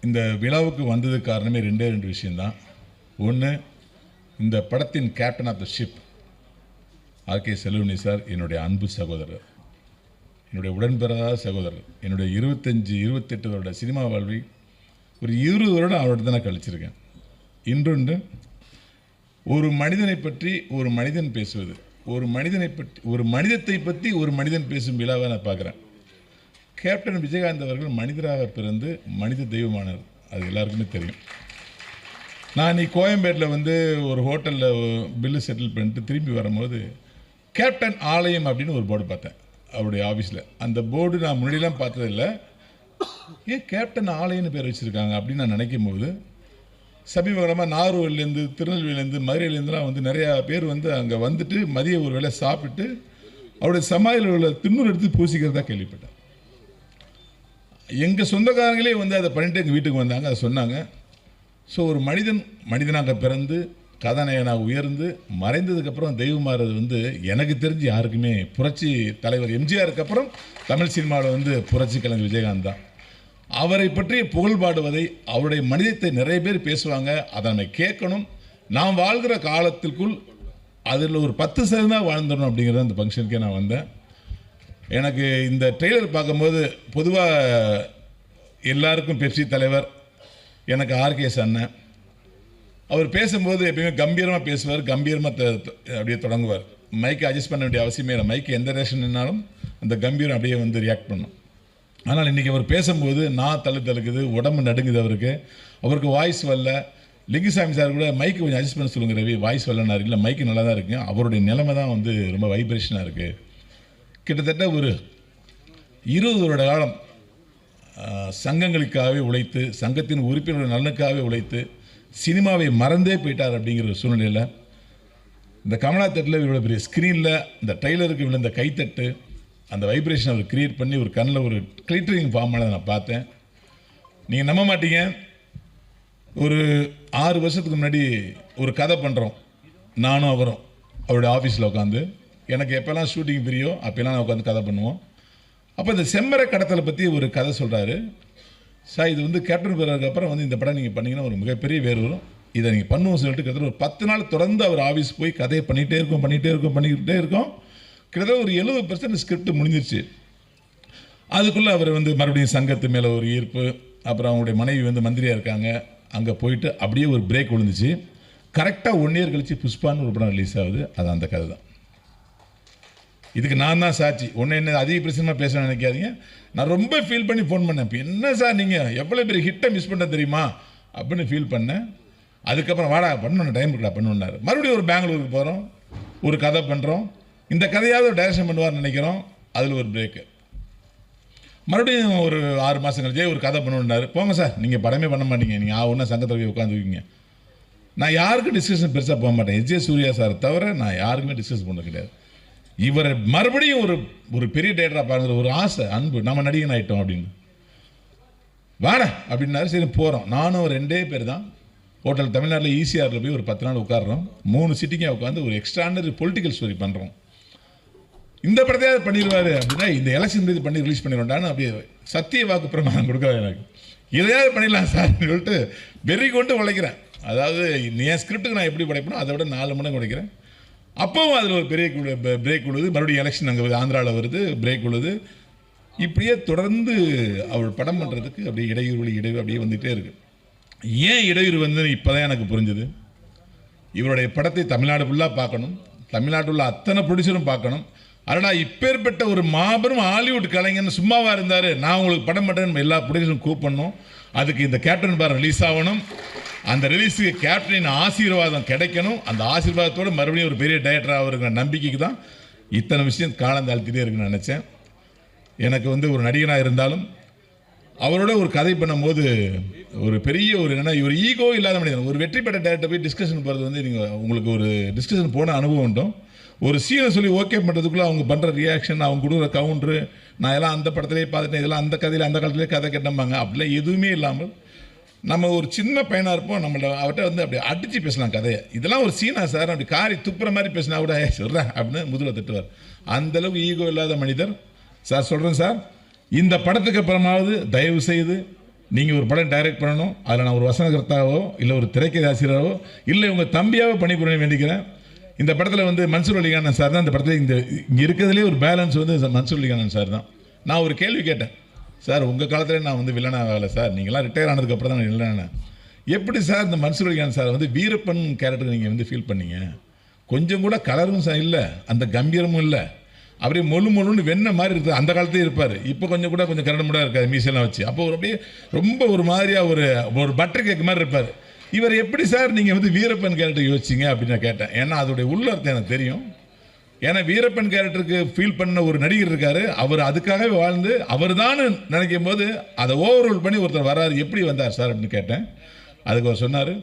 இந்த விழாவுக்கு வந்தது காரணமே ரெண்டே ரெண்டு விஷயந்தான். ஒன்று, இந்த படத்தின் captain of the ship RK Selvamani sir என்னுடைய அன்பு சகோதரர், என்னுடைய உடன்பிறந்த சகோதரர். என்னுடைய 25-28 வருட சினிமா வாழ்வை ஒரு 20 வருடம் அவரோட தான் நான் கழிச்சிருக்கேன். இன்றொன்று, ஒரு மனிதனை பற்றி ஒரு மனிதன் பேசுவது, ஒரு மனிதத்தை பற்றி ஒரு மனிதன் பேசும் விழாவை நான் பார்க்குறேன். கேப்டன் விஜயகாந்த் அவர்கள் மனிதராக பிறந்து மனித தெய்வமானார், அது எல்லாருக்குமே தெரியும். நான் இன்னைக்கு கோயம்பேட்டில் வந்து ஒரு ஹோட்டலில் பில்லு செட்டில் பண்ணிட்டு திரும்பி வரும்போது கேப்டன் ஆலயம் அப்படின்னு ஒரு போர்டு பார்த்தேன் அவருடைய ஆஃபீஸில். அந்த போர்டு நான் முன்னாடிலாம் பார்த்ததில்லை. ஏன் கேப்டன் ஆலயம்னு பேர் வச்சுருக்காங்க அப்படின்னு நான் நினைக்கும் போது, சமீப காலமாக நாகர்கோவிலேருந்து, திருநெல்வேலியிலேருந்து, மதுரையிலேருந்துலாம் வந்து நிறையா பேர் வந்து அங்கே வந்துட்டு மதிய ஒரு வேளை சாப்பிட்டு அவருடைய சமாதியில் உள்ள திண்ணூறு எடுத்து பூசிக்கிறதா கேள்விப்பட்டேன். எங்கள் சொந்தக்காரங்களே வந்து அதை பண்ணிட்டு எங்கள் வீட்டுக்கு வந்தாங்க, அதை சொன்னாங்க. ஸோ ஒரு மனிதனாக பிறந்து கதாநாயகனாக உயர்ந்து மறைந்ததுக்கப்புறம் தெய்வமாகிறது வந்து எனக்கு தெரிஞ்சு யாருக்குமே புரட்சி தலைவர் எம்ஜிஆருக்கு அப்புறம் தமிழ் சினிமாவில் வந்து புரட்சி கலைஞர் விஜயகாந்த் தான். அவரை பற்றி புகழ் பாடுவதை, அவருடைய மனிதத்தை நிறைய பேர் பேசுவாங்க, அதை நம்ம கேட்கணும். நாம் வாழ்கிற காலத்திற்குள் அதில் ஒரு 10% வாழ்ந்துடணும் அப்படிங்கிறது அந்த ஃபங்க்ஷனுக்கே நான் வந்தேன். எனக்கு இந்த ட்ரெய்லர் பார்க்கும்போது பொதுவாக எல்லாருக்கும் பெப்சி தலைவர் எனக்கு ஆர்கேஎஸ் அண்ணன். அவர் பேசும்போது எப்பயுமே கம்பீரமாக பேசுவார், கம்பீரமாக அப்படியே தொடங்குவார். மைக்கை அட்ஜஸ்ட் பண்ண வேண்டிய அவசியமே இல்லை. மைக்கு எந்த ரேஷன் நின்னாலும் அந்த கம்பீரம் அப்படியே வந்து ரியாக்ட் பண்ணும். ஆனால் இன்றைக்கி அவர் பேசும்போது நான் தழுக்குது, உடம்பு நடுங்குது. அவருக்கு வாய்ஸ் வரல. லிங்குசாமி சார் கூட மைக்கு கொஞ்சம் அட்ஜஸ்ட் பண்ண சொல்லுங்க ரவி, வாய்ஸ் வரலனாரு. இல்லை, மைக்கு நல்லா தான் இருக்குங்க, அவருடைய நிலைமை தான் வந்து ரொம்ப வைப்ரேஷனாக இருக்குது. கிட்டத்தட்ட ஒரு 20 வருட காலம் சங்கங்களுக்காகவே உழைத்து, சங்கத்தின் உறுப்பினர்கள் நலனுக்காகவே உழைத்து சினிமாவை மறந்தே போயிட்டார். அப்படிங்கிற ஒரு சூழ்நிலையில் இந்த கமலா தட்டில் இவ்வளோ பெரிய ஸ்க்ரீனில் இந்த ட்ரெய்லருக்கு விழுந்த கைத்தட்டு, அந்த வைப்ரேஷன் அவர் கிரியேட் பண்ணி ஒரு கண்ணில் ஒரு கிளிட்டரிங் ஃபார்ம் ஆனதை நான் பார்த்தேன். நீங்கள் நம்ப மாட்டீங்க, ஒரு 6 வருஷத்துக்கு முன்னாடி ஒரு கதை பண்ணுறோம் நானும் அவரும் அவருடைய ஆஃபீஸில் உட்காந்து. எனக்கு எப்போல்லாம் ஷூட்டிங் பிரியோ அப்போல்லாம் நான் உட்காந்து கதை பண்ணுவோம். அப்போ இந்த செம்மரை கடத்தலை பற்றி ஒரு கதை சொல்கிறாரு சார். இது வந்து கேப்டன் பேருக்கு அப்புறம் வந்து இந்த படம் நீங்கள் பண்ணிங்கன்னா ஒரு மிகப்பெரிய வேறு வரும், இதை நீங்கள் பண்ணுவோம் சொல்லிட்டு கிட்டத்தட்ட ஒரு 10 நாள் தொடர்ந்து அவர் ஆஃபீஸ் போய் கதையை பண்ணிகிட்டே இருக்கோம். கிட்டத்தட்ட ஒரு 70% ஸ்கிரிப்ட் முடிஞ்சிருச்சு. அதுக்குள்ளே அவர் வந்து மறுபடியும் சங்கத்து மேலே ஒரு ஈர்ப்பு, அப்புறம் அவங்களுடைய மனைவி வந்து மந்திரியாக இருக்காங்க, அங்கே போயிட்டு அப்படியே ஒரு பிரேக் விழுந்துச்சு. கரெக்டாக 1 இயர் கழித்து புஷ்பான்னு ஒரு படம் ரிலீஸ் ஆகுது. அது அந்த கதை தான். இதுக்கு நான் தான் சாட்சி. என்ன அதிக பிரச்சனை பேச நினைக்காதீங்க. நான் ரொம்ப ஃபீல் பண்ணி ஃபோன் பண்ணேன். இப்போ என்ன சார் நீங்கள் எவ்வளோ பெரிய ஹிட்டை மிஸ் பண்ண தெரியுமா அப்படின்னு ஃபீல் பண்ணேன். அதுக்கப்புறம் வாடா பண்ணணும், டைம் இருக்கா பண்ணுன்னாரு. மறுபடியும் ஒரு பெங்களூருக்கு போகிறோம், ஒரு கதை பண்ணுறோம். இந்த கதையாவது ஒரு டைரக்ஷன் பண்ணுவார்னு நினைக்கிறோம். அதில் ஒரு பிரேக்கு. மறுபடியும் ஒரு 6 மாதம் கழிச்சே ஒரு கதை பண்ணுன்னாரு. போங்க சார், நீங்கள் படமே பண்ண மாட்டீங்க, நீங்கள் ஒன்றா சங்கத்தில் உட்காந்துருக்கீங்க. நான் யாருக்கும் டிஸ்கஷன் பெருசாக போக மாட்டேன். எஸ்.ஜே. சூர்யா சார் தவிர நான் யாருக்குமே டிஸ்கஸ் பண்ண கிடையாது. இவரை மறுபடியும் ஒரு பெரிய டேரக்டராக பாருங்கிற ஒரு ஆசை, அன்பு, நம்ம நடிகன் ஆகிட்டோம் அப்படின்னு. வாடா அப்படின்னாரு. சரி போகிறோம். நானும் 2 பேர் தான் ஹோட்டல் தமிழ்நாட்டில் ஈசிஆரில் போய் ஒரு 10 நாள் உட்காடுறோம். 3 சிட்டிங்காக உட்காந்து ஒரு எக்ஸ்ட்ரானரி பொலிட்டிக்கல் ஸ்டோரி பண்ணுறோம். இந்த படத்தையாவது பண்ணிடுவார் அப்படின்னா இந்த எலெக்ஷன் இது பண்ணி ரிலீஸ் பண்ணிடுவோண்டான்னு அப்படியே சத்திய வாக்கு பிரமாணம் கொடுக்குறாரு எனக்கு. இதையாவது பண்ணிடலாம் சார் சொல்லிட்டு வெறி கொண்டு உழைக்கிறேன். அதாவது என் ஸ்கிரிப்டுக்கு நான் எப்படி படைப்பணும் அதை விட 4 மடங்கு உடைக்கிறேன். அப்போவும் அதில் ஒரு பெரிய பிரேக் விழுது. மறுபடியும் எலெக்ஷன் அங்கே ஆந்திராவில் வருது, பிரேக் விழுது. இப்படியே தொடர்ந்து அவர் படம் பண்ணுறதுக்கு அப்படியே இடையூறு அப்படியே வந்துகிட்டே இருக்குது. ஏன் இடையூறு வந்து இப்போ தான் எனக்கு புரிஞ்சுது. இவருடைய படத்தை தமிழ்நாடு ஃபுல்லாக பார்க்கணும், தமிழ்நாட்டில் உள்ள அத்தனை ப்ரொடியூசரும் பார்க்கணும். ஆனால் இப்பேற்பட்ட ஒரு மாபெரும் ஹாலிவுட் கலைஞன் சும்மாவாக இருந்தார். நான் உங்களுக்கு படம் பண்ணுறேன், எல்லா ப்ரொடியூசரும் கூப்பிடணும். அதுக்கு இந்த கேப்டன் பார் ரிலீஸ் ஆகணும். அந்த ரிலீஸுக்கு கேப்டனின் ஆசீர்வாதம் கிடைக்கணும். அந்த ஆசீர்வாதத்தோடு மறுபடியும் ஒரு பெரிய டைரக்டராக இருக்கிற நம்பிக்கைக்கு தான் இத்தனை விஷயம் காலம் தாழ்த்திட்டே இருக்குன்னு நினச்சேன். எனக்கு வந்து ஒரு நடிகனாக இருந்தாலும் அவரோட ஒரு கதை பண்ணும்போது ஒரு பெரிய என்னென்னா ஒரு ஈகோ இல்லாத மனிதன். ஒரு வெற்றி பெற்ற டேரக்டர் போய் டிஸ்கஷன் போகிறது வந்து நீங்கள் உங்களுக்கு ஒரு டிஸ்கஷன் போன அனுபவம் உண்டும். ஒரு சீனை சொல்லி ஓகே பண்ணுறதுக்குள்ளே அவங்க பண்ணுற ரியாக்ஷன், அவங்க கொடுக்குற கவுண்ட்ரு, நான் எல்லாம் அந்த படத்துலேயே பார்த்துட்டேன், இதெல்லாம் அந்த கதையில் அந்த காலத்துலேயே கதை கேட்டம்பாங்க. அப்படிலாம் எதுவுமே இல்லாமல் நம்ம ஒரு சின்ன பையனாக இருப்போம். நம்மளை அவர்கிட்ட வந்து அப்படி அடித்து பேசலாம் கதையை. இதெல்லாம் ஒரு சீனா சார், அப்படி காரி துப்புற மாதிரி பேசினா கூட சொல்கிறேன் அப்படின்னு முதுகில் திட்டுவார். அந்தளவுக்கு ஈகோ இல்லாத மனிதர் சார். சொல்கிறேன் சார், இந்த படத்துக்கு அப்புறமாவது தயவு செய்து நீங்கள் ஒரு படம் டைரக்ட் பண்ணணும், அதில் நான் ஒரு வசனகர்த்தாவோ இல்லை ஒரு திரைக்கதை ஆசிரியராவோ இல்லை உங்கள் தம்பியாவோ பணிபுரிய வேண்டிக்கிறேன். இந்த படத்தில் வந்து மன்சூர் அலிகானன் சார் தான் இந்த படத்தில் இங்கே இருக்கிறதுலே ஒரு பேலன்ஸ் வந்து மன்சூர் அலிகானன் சார் தான். நான் ஒரு கேள்வி கேட்டேன், சார் உங்கள் காலத்தில் நான் வந்து வில்லனாக ஆகலை சார், நீங்களாம் ரிட்டையர் ஆனதுக்கப்புறம் தான் நான் வில்லனானேன். எப்படி சார் இந்த மன்சூர் அலிகான் சார் வந்து வீரப்பன் கேரக்டர் நீங்கள் வந்து ஃபீல் பண்ணீங்க? கொஞ்சம் கூட கலரும் இல்லை, அந்த கம்பீரமும் இல்லை, அப்படியே மொழுன்னு வெண்ண மாதிரி இருக்குது. அந்த காலத்தையும் இருப்பார், இப்போ கொஞ்சம் கரடு முடாக இருக்காது மீசெல்லாம் வச்சு. அப்போ ஒரு அப்படியே ரொம்ப ஒரு மாதிரியாக ஒரு பட்டர் கேக் மாதிரி இருப்பார். இவர் எப்படி சார் நீங்கள் வந்து வீரப்பன் கேரக்டர் யோசிச்சிங்க அப்படின்னு நான் கேட்டேன். ஏன்னா அதோடைய உள்ளர்த்தம் எனக்கு தெரியும். ஏன்னா வீரப்பன் கேரக்டருக்கு ஃபீல் பண்ண ஒரு நடிகர் இருக்கார், அவர் அதுக்காகவே வாழ்ந்து அவர் தான் நினைக்கும் போது அதை ஓவர்ரோல் பண்ணி ஒருத்தர் வராரு, எப்படி வந்தார் சார் அப்படின்னு கேட்டேன். அதுக்கு அவர் சொன்னார்,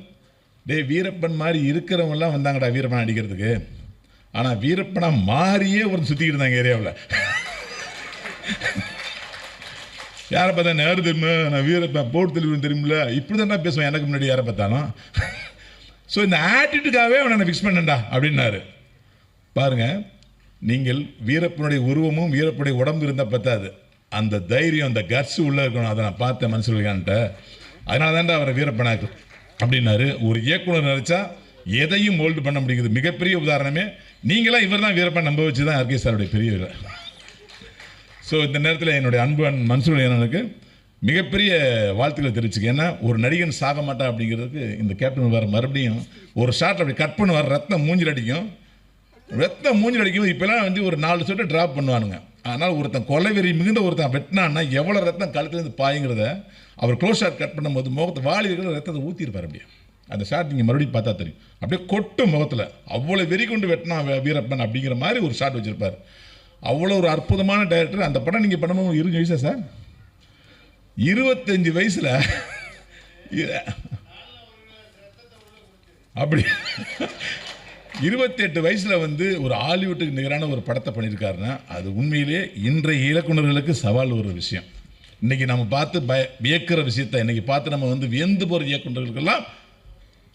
வீரப்பன் மாதிரி இருக்கிறவங்கலாம் வந்தாங்கடா வீரப்பன் அடிக்கிறதுக்கு, ஆனால் வீரப்பனாக மாறியே ஒரு சுற்றிக்கிட்டு இருந்தாங்க ஏரியாவில். யாரை பார்த்தா நேரு தெரியுமா, நான் வீரப்பன் போட்டு தெளிவுன்னு தெரியுமில்ல, இப்படி தான் பேசுவேன் எனக்கு முன்னாடி யாரை பார்த்தாலும். ஸோ இந்த ஆட்டிடியூடுக்காகவே அவனை நான் ஃபிக்ஸ் பண்ணேன்டா அப்படின்னாரு. பாருங்க, நீங்கள் வீரப்பனுடைய உருவமும் வீரப்பனுடைய உடம்பு இருந்தால் பத்தாது, அந்த தைரியம் அந்த கட்ஸ் உள்ளே இருக்கணும். அதை நான் பார்த்தேன் மனசுலிகான்ட்ட, அதனால தான்டா அவரை வீரப்பனாக்கு அப்படின்னாரு. ஒரு இயக்குனர் நினைச்சா எதையும் மோல்டு பண்ண முடியுது. மிகப்பெரிய உதாரணமே நீங்களாம் இவர் தான் வீரப்பன் நம்ப வச்சு தான் ஆர்கே சாருடைய பெரிய வீரர். ஸோ இந்த நேரத்தில் என்னுடைய அன்பு மன்சூர் அலிகானுக்கு மிகப்பெரிய வாழ்த்துக்களை தெரிவிச்சுக்க. ஏன்னா ஒரு நடிகன் சாக மாட்டா அப்படிங்கிறதுக்கு இந்த கேப்டன் வர மறுபடியும் ஒரு ஷாட் அப்படி கட் பண்ண வர ரத்தம் மூஞ்சில் அடிக்கும். இப்போலாம் வந்து ஒரு 4 சொட்டை ட்ராப் பண்ணுவானுங்க. ஆனால் ஒருத்தன் கொலைவெறி மிகுந்த ஒருத்தன் வெட்டினான்னா எவ்வளோ ரத்தம் கழுத்துலேருந்து பாயுங்கிறத அவர் க்ளோஸ் ஷாட் கட் பண்ணும்போது முகத்தை வாலி இருக்கிற ரத்தத்தை ஊற்றிருப்பார். அப்படியே அந்த ஷாட் நீங்கள் மறுபடியும் பார்த்தா தெரியும், அப்படியே கொட்டு முகத்தில் அவ்வளோ வெறி கொண்டு வெட்டினா வீரப்பன் அப்படிங்கிற மாதிரி ஒரு ஷாட் வச்சுருப்பார். அவ்வளோ ஒரு அற்புதமான டைரக்டர். அந்த படம் நீங்கள் பண்ணணும் 20 வயசா சார்? 25 வயசில் அப்படி 28 வயசில் வந்து ஒரு ஹாலிவுட்டுக்கு நிகரான ஒரு படத்தை பண்ணியிருக்காருன்னா அது உண்மையிலே இன்றைய இயக்குநர்களுக்கு சவால் ஒரு விஷயம். இன்றைக்கி நம்ம பார்த்து வியக்கிற விஷயத்தை இன்றைக்கி பார்த்து நம்ம வந்து வியந்து போகிற இயக்குநர்களுக்கெல்லாம்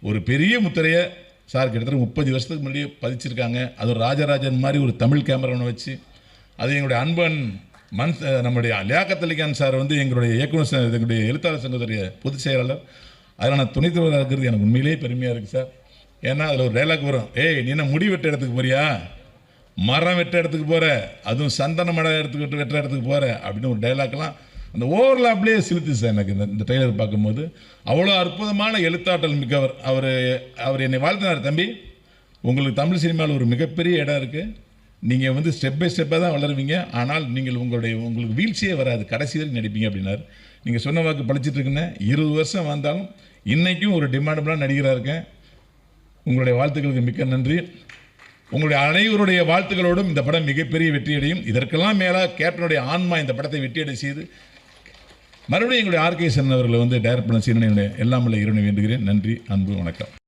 ஒரு பெரிய முத்திரையை சார் கிட்டத்தட்ட 30 வருஷத்துக்கு முன்னாடியே பதிச்சிருக்காங்க. அது ஒரு ராஜராஜன் மாதிரி ஒரு தமிழ் கேமராவை வச்சு. அது எங்களுடைய அன்பன் நம்முடைய லியாக்கத் அலிகான் சார் வந்து எங்களுடைய இயக்குனர் எங்களுடைய எழுத்தாளர் சங்கத்துடைய பொதுச் செயலாளர். அதில் நான் துணைத் தலைவராக இருக்கிறது எனக்கு உண்மையிலேயே பெருமையாக இருக்குது சார். ஏன்னா அதில் ஒரு டைலாக் வரும், ஏய் நீ என்ன முடி வெட்ட இடத்துக்கு போறியா, மரம் வெட்ட இடத்துக்கு போகிற, அதுவும் சந்தன மரம் வெட்ட இடத்துக்கு போகிற அப்படின்னு ஒரு டைலாக்லாம் அந்த ஓவர்லாப்லேயே சிலுத்து சார் எனக்கு இந்த ட்ரெய்லர் பார்க்கும்போது. அவ்வளோ அற்புதமான எழுத்தாற்றல் மிக்கவர். அவர் என்னை வாழ்த்தினார், தம்பி உங்களுக்கு தமிழ் சினிமாவில் ஒரு மிகப்பெரிய இடம் இருக்குது, நீங்கள் வந்து ஸ்டெப் பை ஸ்டெப்பாக தான் வளருவீங்க, ஆனால் நீங்கள் உங்களுக்கு வீழ்ச்சியே வராது, கடைசி வரைக்கும் நடிப்பீங்க அப்படின்னார். நீங்கள் சொன்ன வாக்கு பழிச்சிட்டு இருக்குன்னு 20 வருஷம் வந்தாலும் இன்றைக்கும் ஒரு டிமாண்டபுளாக நடிகராக இருக்கேன். உங்களுடைய வாழ்த்துக்களுக்கு மிக்க நன்றி. உங்களுடைய அனைவருடைய வாழ்த்துக்களோடும் இந்த படம் மிகப்பெரிய வெற்றியடையும். இதற்கெல்லாம் மேலாக கேப்டனுடைய ஆன்மா இந்த படத்தை வெற்றியடை செய்து மறுபடியும் எங்களுடைய ஆர்கே சன் அவர்களை வந்து டைரக்ட் பண்ண சீரனை எல்லாம் உள்ள இறைவனை வேண்டுகிறேன். நன்றி, அன்பு, வணக்கம்.